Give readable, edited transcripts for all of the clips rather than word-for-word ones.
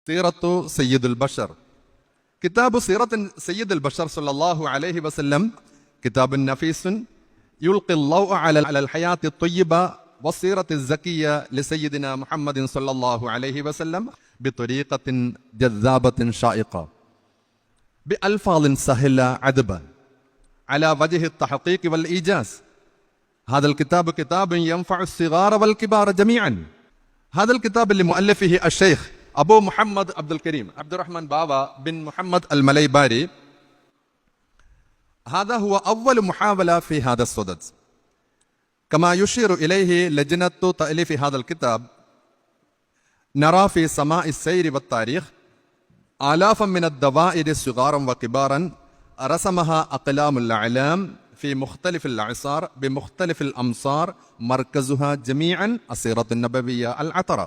സീറത്തു സയ്യിദുൽ ബഷർ. കിതാബു സീറത്ത് സയ്യിദുൽ ബഷർ സല്ലല്ലാഹു അലൈഹി വസല്ലം കിതാബുൻ നഫീസുൻ യുൽഖി ളൗഅ അലൽ ഹയാത്തി ത്വയ്യിബ വസീറത്തി സക്കിയ ലിസയ്യിദിന മുഹമ്മദിൻ സല്ലല്ലാഹു അലൈഹി വസല്ലം ബിത്വരീഖത്തിൻ ജദ്ദാബത്തിൻ ഷായിഖ ബിഅൽഫാളിൻ സഹല അദബ അലാ വജ്ഹി التحقيق والإيجاز. هذا الكتاب كتاب ينفع الصغار والكبار جميعا. هذا الكتاب لمؤلفه الشيخ أبو محمد عبد الكريم عبد الرحمن بابا بن محمد المليباري. هذا هو أول محاولة في هذا الصدد. كما يشير إليه لجنة تأليف هذا الكتاب، نرى في سماء السير والتاريخ آلافا من الدوائر صغارا وكبارا رسمها أقلام الأعلام في مختلف الأعصار بمختلف الأمصار، مركزها جميعا السيرة النبوية العطرة.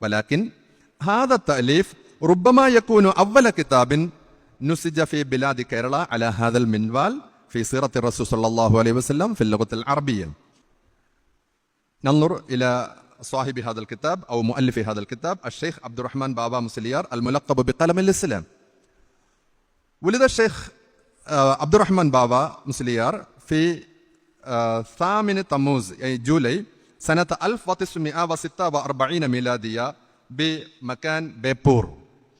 ولكن هذا التأليف ربما يكون أول كتاب نسج في بلاد كيرلا على هذا المنوال في سيرة الرسول صلى الله عليه وسلم في اللغة العربية. ننظر إلى صاحب هذا الكتاب أو مؤلف هذا الكتاب الشيخ عبد الرحمن بابا مسليار الملقب بقلم الإسلام. ولد الشيخ عبد الرحمن بابا مسليار في 8 تموز أي جولي سنة 1946 ميلادية بمكان بيبور.